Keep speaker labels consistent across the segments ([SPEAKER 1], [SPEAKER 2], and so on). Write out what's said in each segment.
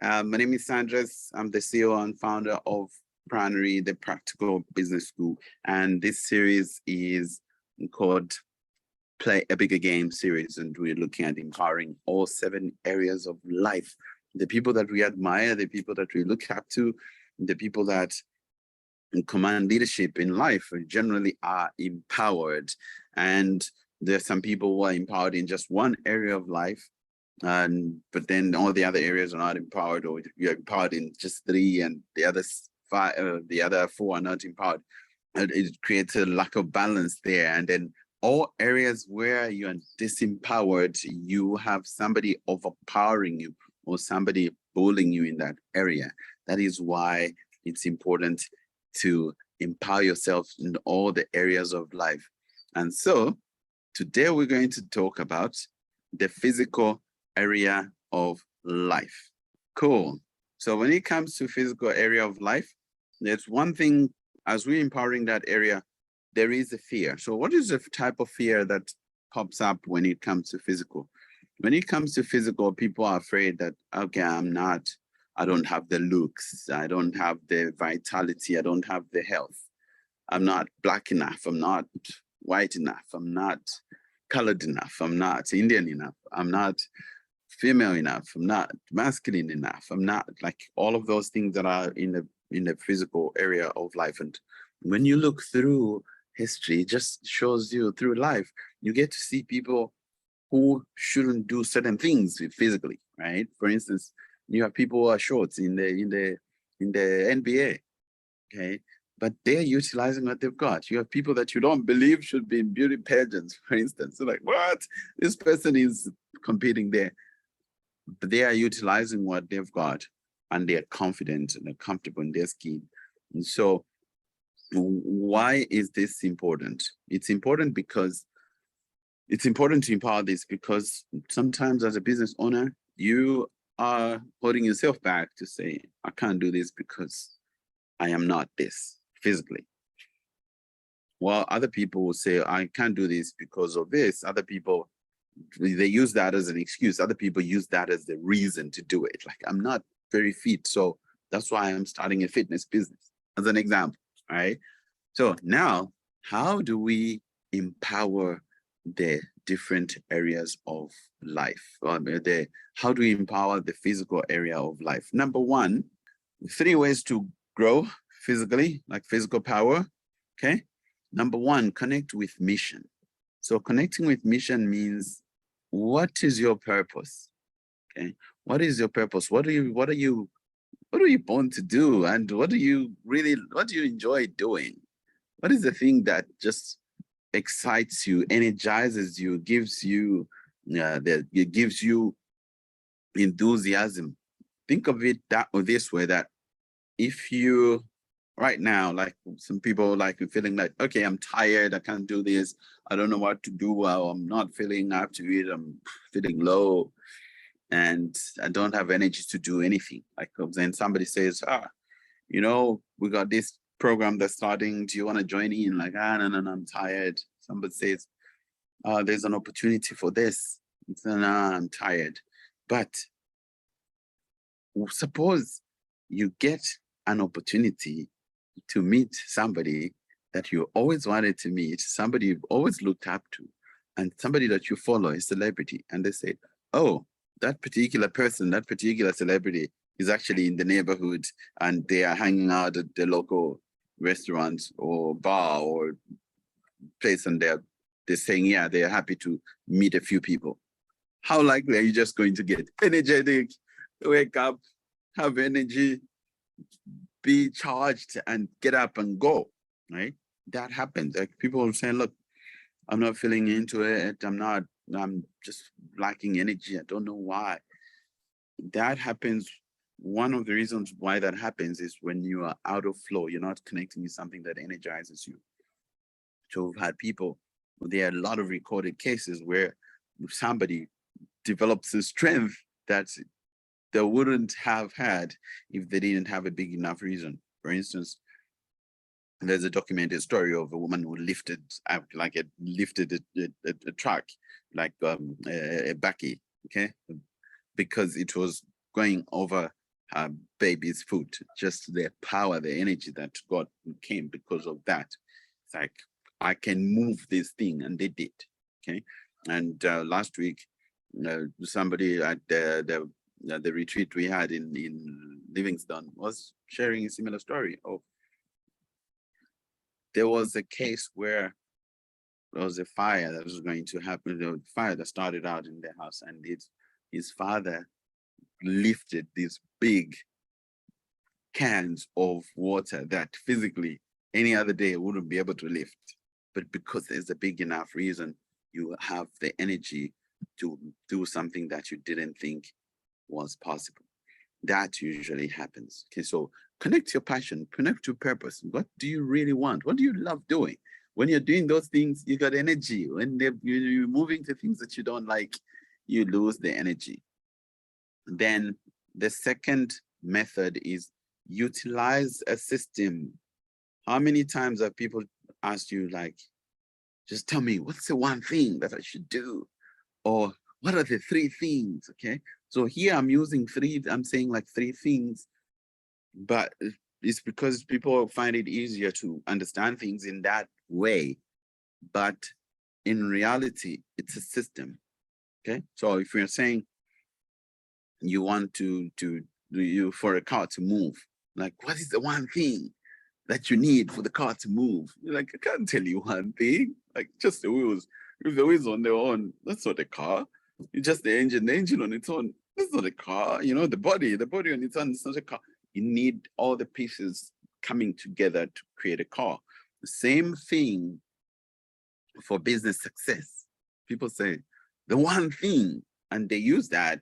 [SPEAKER 1] My name is Sandras. I'm the CEO and founder of Pranary, the Practical Business School. And this series is called Play a Bigger Game series. And we're looking at empowering all 7 areas of life. The people that we admire, the people that we look up to, the people that command leadership in life generally are empowered. And there's some people who are empowered in just one area of life. But then all the other areas are not empowered, or you're empowered in just 3 and the other 4 are not empowered. And it creates a lack of balance there. And then all areas where you're disempowered, you have somebody overpowering you or somebody bullying you in that area. That is why it's important to empower yourself in all the areas of life. And so today we're going to talk about the physical area of life. Cool. So when it comes to physical area of life, there's one thing, as we're empowering that area, there is a fear. So what is the type of fear that pops up when it comes to physical? When it comes to physical, people are afraid that, okay, I don't have the looks, I don't have the vitality, I don't have the health. I'm not black enough, I'm not white enough, I'm not colored enough, I'm not Indian enough, I'm not female enough, I'm not masculine enough, I'm not, like all of those things that are in the physical area of life. And when you look through history, it just shows you through life, you get to see people who shouldn't do certain things physically, right? For instance, you have people who are shorts in the NBA, okay? But they're utilizing what they've got. You have people that you don't believe should be in beauty pageants, for instance. So like, what? This person is competing there. But they are utilizing what they've got, and they're confident and they're comfortable in their skin. And so why is this important? It's important because it's important to empower this, because sometimes as a business owner, you are holding yourself back to say, I can't do this because I am not this physically. While other people will say, I can't do this because of this. Other people, they use that as an excuse. Other people use that as the reason to do it. Like, I'm not very fit, so that's why I'm starting a fitness business, as an example, right? So now, how do we empower the different areas of life? How do we empower the physical area of life? Number 1, 3 ways to grow physically, like physical power, okay? Number 1, connect with mission. So connecting with mission means, what is your purpose? Okay, what is your purpose? What are you born to do? And what do you enjoy doing? What is the thing that just excites you, energizes you, gives you enthusiasm? Think of it this way, that if you right now, like some people like feeling like, okay, I'm tired, I can't do this, I don't know what to do, well, I'm not feeling up to it, I'm feeling low, and I don't have energy to do anything. Like then somebody says, we got this program that's starting, do you want to join in? Like, no, I'm tired. Somebody says, there's an opportunity for this. It's, no, I'm tired. But suppose you get an opportunity to meet somebody that you always wanted to meet, somebody you've always looked up to, and somebody that you follow, a celebrity, and they say, oh, that particular person, that particular celebrity is actually in the neighborhood, and they are hanging out at the local restaurant or bar or place, and they're saying, yeah, they're happy to meet a few people. How likely are you just going to get energetic, wake up, have energy, be charged, and get up and go, right? That happens. Like, people will say, look, I'm not feeling into it. I'm just lacking energy. I don't know why. That happens. One of the reasons why that happens is when you are out of flow, you're not connecting with something that energizes you. So we've had people, there are a lot of recorded cases where somebody develops a strength that they wouldn't have had if they didn't have a big enough reason. For instance, there's a documented story of a woman who lifted a truck, like a bakkie, okay, because it was going over baby's food, just their power, the energy that God came because of that. It's like, I can move this thing, and they did. Okay. And last week, somebody at the retreat we had in Livingston was sharing a similar story. Oh, there was a case where there was a fire that was going to happen, a fire that started out in their house, and his father lifted these big cans of water that physically any other day wouldn't be able to lift. But because there's a big enough reason, you have the energy to do something that you didn't think was possible. That usually happens. Okay, so connect your passion, connect your purpose. What do you really want? What do you love doing? When you're doing those things, you got energy. When you're moving to things that you don't like, you lose the energy. Then the second method is utilize a system. How many times have people asked you, like, just tell me, what's the one thing that I should do? Or what are the three things? Okay. So here I'm using three, I'm saying like three things, but it's because people find it easier to understand things in that way. But in reality, it's a system. Okay. So if you're saying you want for a car to move, like, what is the one thing that you need for the car to move? You're like, I can't tell you one thing, like just the wheels. If the wheels on their own, that's not a car. It's just the engine on its own, that's not a car. You know, the body on its own, it's not a car. You need all the pieces coming together to create a car. The same thing for business success. People say the one thing, and they use that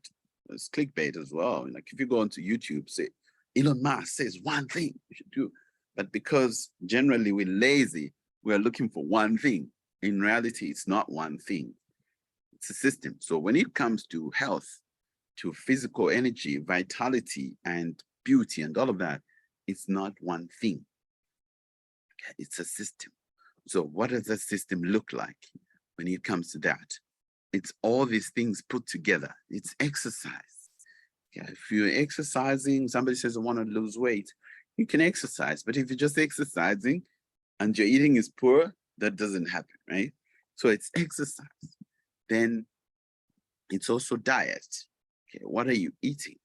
[SPEAKER 1] as clickbait as well. Like if you go onto YouTube, say Elon Musk says one thing you should do. But because generally we're lazy, we're looking for one thing. In reality, it's not one thing. It's a system. So when it comes to health, to physical energy, vitality, and beauty, and all of that, it's not one thing. It's a system. So what does that system look like when it comes to that? It's all these things put together. It's exercise. Yeah, if you're exercising, somebody says, I want to lose weight, you can exercise. But if you're just exercising and your eating is poor, that doesn't happen, right? So it's exercise. Then it's also diet. Okay, what are you eating?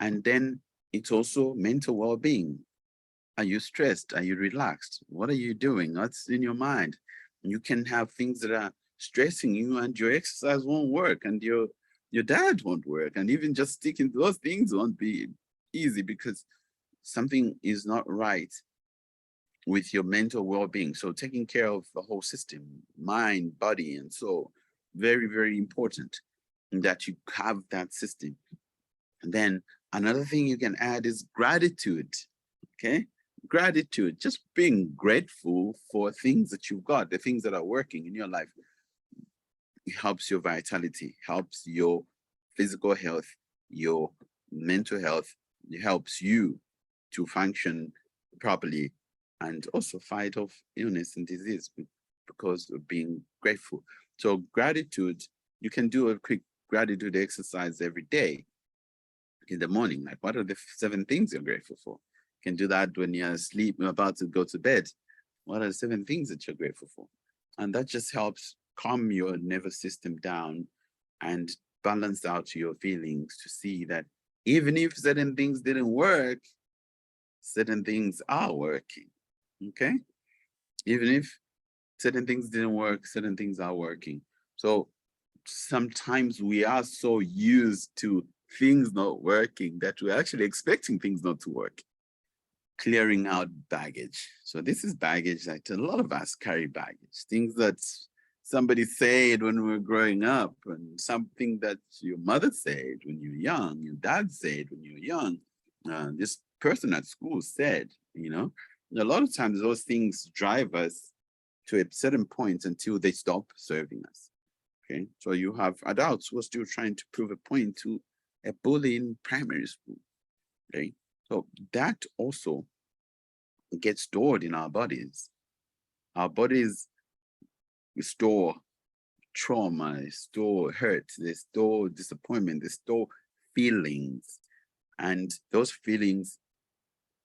[SPEAKER 1] And then it's also mental well-being. Are you stressed? Are you relaxed? What are you doing? What's in your mind? You can have things that are stressing you, and your exercise won't work, and your diet won't work, and even just sticking to those things won't be easy because something is not right with your mental well-being. So taking care of the whole system, mind, body, and soul, very, very important that you have that system. And then another thing you can add is gratitude. Okay, gratitude, just being grateful for things that you've got, the things that are working in your life. It helps your vitality, helps your physical health, your mental health. It helps you to function properly and also fight off illness and disease because of being grateful. So gratitude, you can do a quick gratitude exercise every day in the morning. Like, what are the 7 things you're grateful for? You can do that when you're asleep, you're about to go to bed. What are the 7 things that you're grateful for? And that just helps calm your nervous system down and balance out your feelings to see that even if certain things didn't work, certain things are working. Okay? Even if certain things didn't work, certain things are working. So sometimes we are so used to things not working that we're actually expecting things not to work. Clearing out baggage. So this is baggage that a lot of us carry baggage, things that somebody said when we were growing up, and something that your mother said when you were young, your dad said when you were young, this person at school said, you know. A lot of times those things drive us to a certain point until they stop serving us. Okay, so you have adults who are still trying to prove a point to a bully in primary school. Okay, so that also gets stored in our bodies. Our bodies store trauma, they store hurt, they store disappointment, they store feelings. And those feelings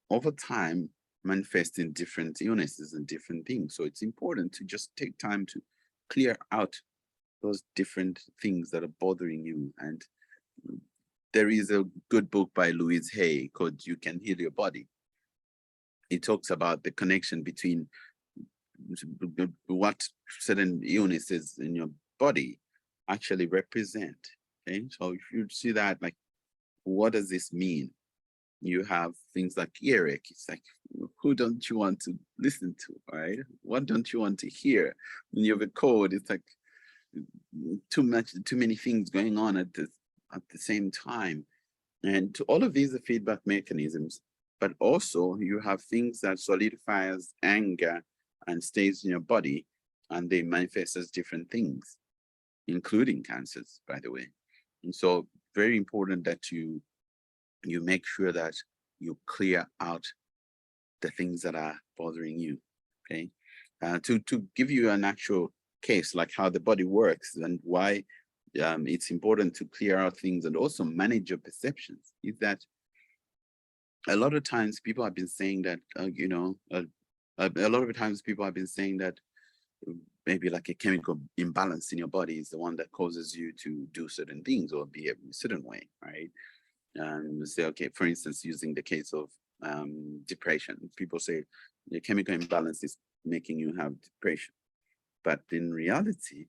[SPEAKER 1] over time manifest in different illnesses and different things. So it's important to just take time to clear out those different things that are bothering you. And there is a good book by Louise Hay called You Can Heal Your Body. It talks about the connection between what certain illnesses in your body actually represent. Okay, so if you see that, like, what does this mean? You have things like earache. It's like, who don't you want to listen to, right? What don't you want to hear? When you have a cold, it's like too many things going on at the same time. And to all of these are feedback mechanisms, but also you have things that solidify as anger and stays in your body, and they manifest as different things, including cancers, by the way. And so very important that you make sure that you clear out the things that are bothering you, okay? To give you an actual case, like how the body works and why it's important to clear out things and also manage your perceptions, is that a lot of times people have been saying that, a lot of times people have been saying that maybe like a chemical imbalance in your body is the one that causes you to do certain things or behave in a certain way, right? Say, okay, for instance, using the case of depression, people say the chemical imbalance is making you have depression. But in reality,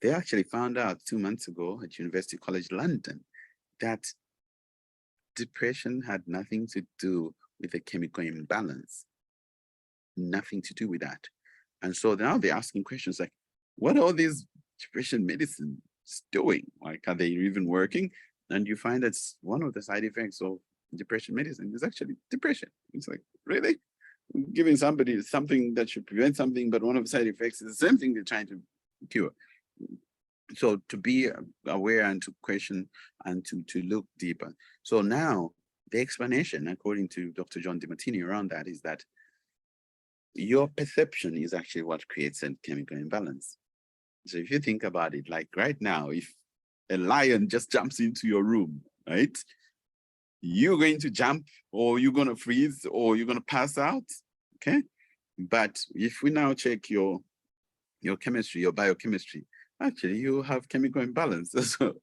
[SPEAKER 1] they actually found out 2 months ago at University College London that depression had nothing to do with a chemical imbalance, nothing to do with that. And so now they're asking questions like, what are all these depression medicines doing? Like, are they even working? And you find that one of the side effects of depression medicine is actually depression. It's like, really? Giving somebody something that should prevent something, but one of the side effects is the same thing they're trying to cure. So to be aware and to question and to look deeper. So now the explanation, according to Dr. John DeMartini around that, is that your perception is actually what creates a chemical imbalance. So if you think about it, like right now, if a lion just jumps into your room, right? You're going to jump, or you're going to freeze, or you're going to pass out, okay? But if we now check your chemistry, your biochemistry, actually you have chemical imbalance. So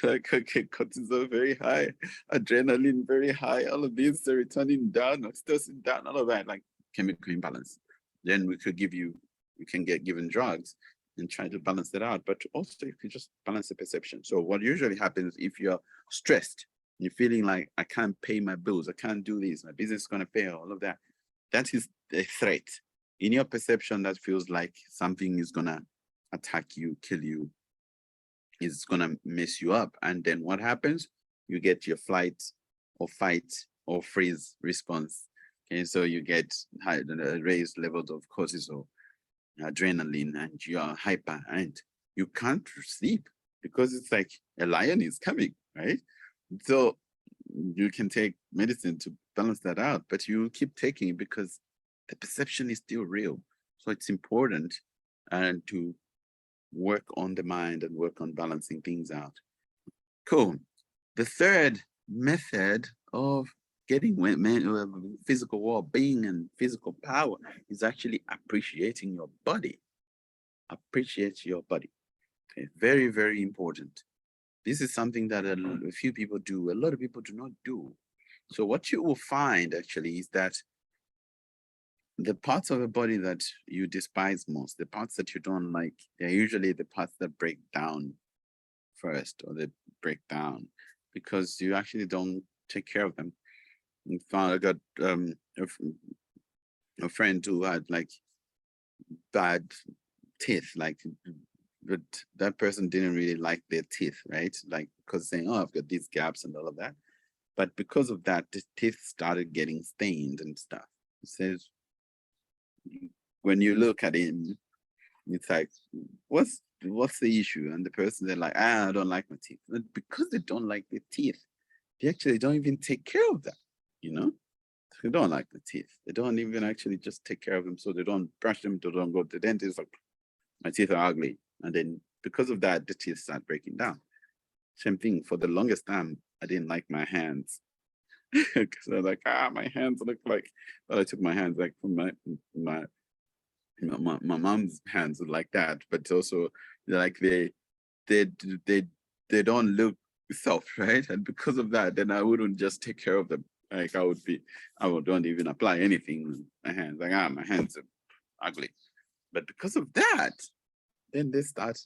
[SPEAKER 1] like, okay, cortisol very high, adrenaline very high, all of these, serotonin down, oxytocin down, all of that, like chemical imbalance. Then we can get given drugs and try to balance that out. But also you can just balance the perception. So what usually happens if you're stressed, you're feeling like, I can't pay my bills, I can't do this, my business is gonna fail, all of that. That is a threat. In your perception, that feels like something is gonna attack you, kill you, is gonna mess you up. And then what happens? You get your flight or fight or freeze response. Okay, so you get raised levels of cortisol, adrenaline, and you are hyper, and you can't sleep because it's like a lion is coming, right? So you can take medicine to balance that out, but you keep taking it because the perception is still real. So it's important to work on the mind and work on balancing things out. Cool. The third method of getting physical well-being and physical power is actually appreciating your body. Appreciate your body. Okay, very, very important. This is something that a few people do. A lot of people do not do. So what you will find actually is that the parts of the body that you despise most, the parts that you don't like, they're usually the parts that break down first, or they break down because you actually don't take care of them. In fact, I got a friend who had like bad teeth, like, but that person didn't really like their teeth, right? Like, because saying, oh, I've got these gaps and all of that. But because of that, the teeth started getting stained and stuff. He says, when you look at him, it's like, what's the issue? And the person, they're like, I don't like my teeth. But because they don't like their teeth, they actually don't even take care of that, you know? They don't like the teeth. They don't even actually just take care of them. So they don't brush them, they don't go to the dentist. Like, my teeth are ugly. And then because of that, the teeth start breaking down. Same thing, for the longest time, I didn't like my hands. Because I was like, my hands look like, well, I took my hands like from my mom's hands are like that, but also like they they they don't look soft, right? And because of that, then I wouldn't just take care of them. Like I would don't even apply anything on my hands. Like my hands are ugly. But because of that, then they start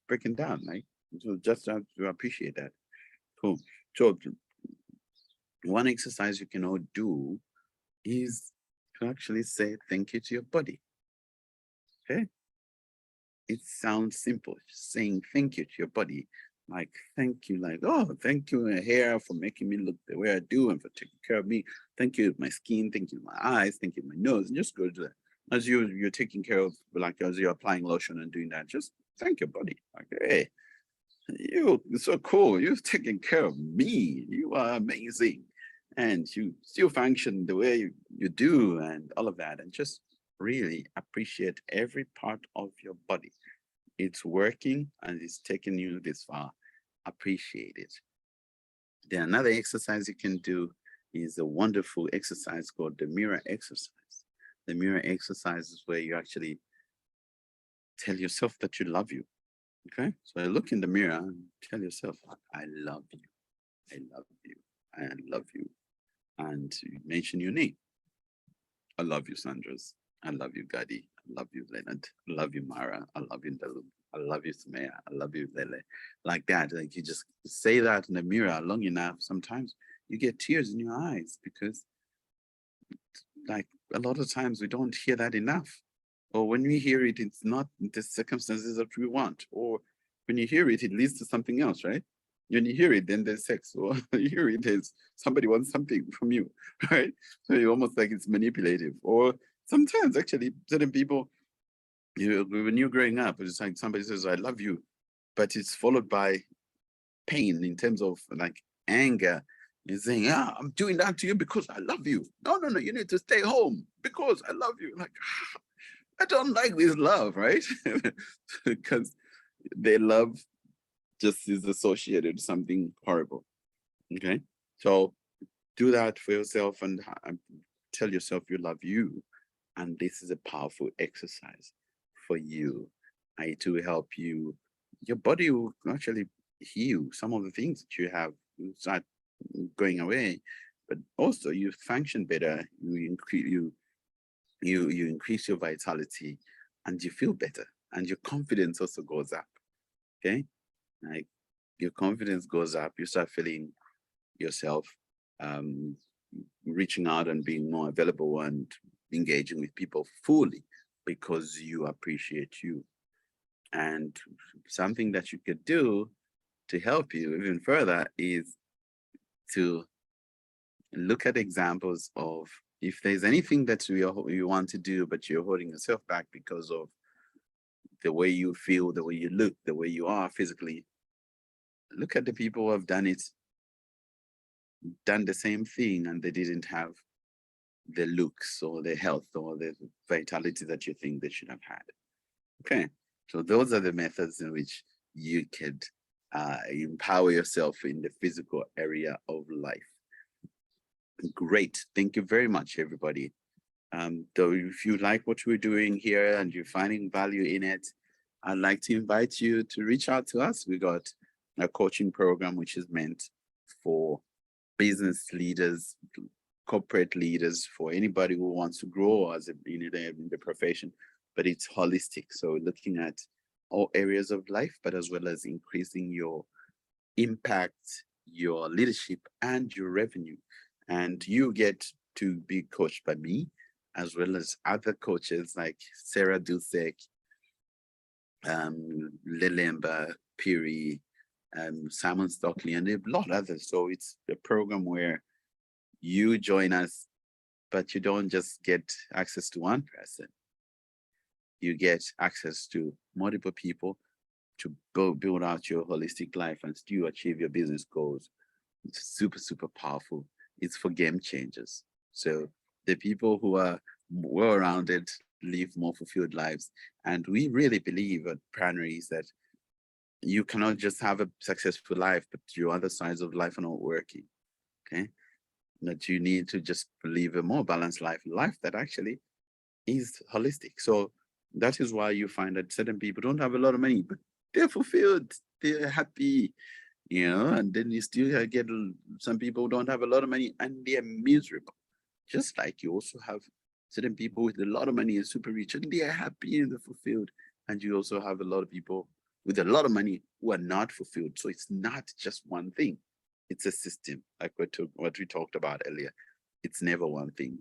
[SPEAKER 1] breaking down. Like so just have to appreciate that. Cool. So one exercise you can all do is to actually say thank you to your body. Okay. It sounds simple, just saying thank you to your body. Like, thank you, like, oh, thank you, my hair, for making me look the way I do and for taking care of me. Thank you, my skin. Thank you, my eyes. Thank you, my nose. And just go to that. As you're taking care of, like, as you're applying lotion and doing that, just thank your body. Like, hey, you're so cool. You're taking care of me. You are amazing. And you still function the way you do and all of that. And just really appreciate every part of your body. It's working and it's taking you this far. Appreciate it. Then another exercise you can do is a wonderful exercise called the mirror exercise. The mirror exercise is where you actually tell yourself that you love you. Okay. So look in the mirror and tell yourself, I love you. I love you. I love you. And you mention your name. I love you, Sandras. I love you, Gadi. I love you, Leonard. I love you, Mara. I love you, Dalu. I love you, Sumaya. I love you, Lele. Like that. Like you just say that in the mirror long enough. Sometimes you get tears in your eyes because, like, a lot of times we don't hear that enough. Or when we hear it, it's not the circumstances that we want. Or when you hear it, it leads to something else, right? When you hear it, then there's sex. Or you hear it, there's somebody wants something from you, right? So you almost like it's manipulative. Or sometimes actually certain people, when you're growing up, it's like somebody says, I love you, but it's followed by pain in terms of like anger. You're saying, yeah, I'm doing that to you because I love you. No, no, no, you need to stay home because I love you. Like, I don't like this love, right? Because their love just is associated with something horrible. Okay. So do that for yourself and tell yourself you love you. And this is a powerful exercise for you. It will help you. Your body will actually heal some of the things that you have start going away, but also you function better. You increase your vitality, and you feel better, and your confidence also goes up. Okay, like your confidence goes up. You start feeling yourself um, reaching out and being more available and engaging with people fully because you appreciate you. And something that you could do to help you even further is to look at examples of if there's anything that you want to do, but you're holding yourself back because of the way you feel, the way you look, the way you are physically. Look at the people who have done it, done the same thing, and they didn't have the looks or the health or the vitality that you think they should have had. Okay, so those are the methods in which you could empower yourself in the physical area of life. Great, thank you very much, everybody. Though if you like what we're doing here and you're finding value in it, I'd like to invite you to reach out to us. We got a coaching program which is meant for business leaders, corporate leaders, for anybody who wants to grow as in the profession, but it's holistic. So looking at all areas of life, but as well as increasing your impact, your leadership, and your revenue. And you get to be coached by me, as well as other coaches like Sarah Dusek, Lelemba Phiri, Simon Stockley, and a lot of others. So it's a program where you join us, but you don't just get access to one person. You get access to multiple people to build out your holistic life and still achieve your business goals. It's super, super powerful. It's for game changers. So the people who are well-rounded live more fulfilled lives. And we really believe at Pranary is that you cannot just have a successful life, but your other sides of life are not working. Okay. that you need to just live a more balanced life that actually is holistic. So that is why you find that certain people don't have a lot of money, but they're fulfilled, they're happy, and then you still get some people who don't have a lot of money and they're miserable. Just like you also have certain people with a lot of money and super rich and they are happy and they're fulfilled. And you also have a lot of people with a lot of money who are not fulfilled. So it's not just one thing. It's a system, like what we talked about earlier. It's never one thing.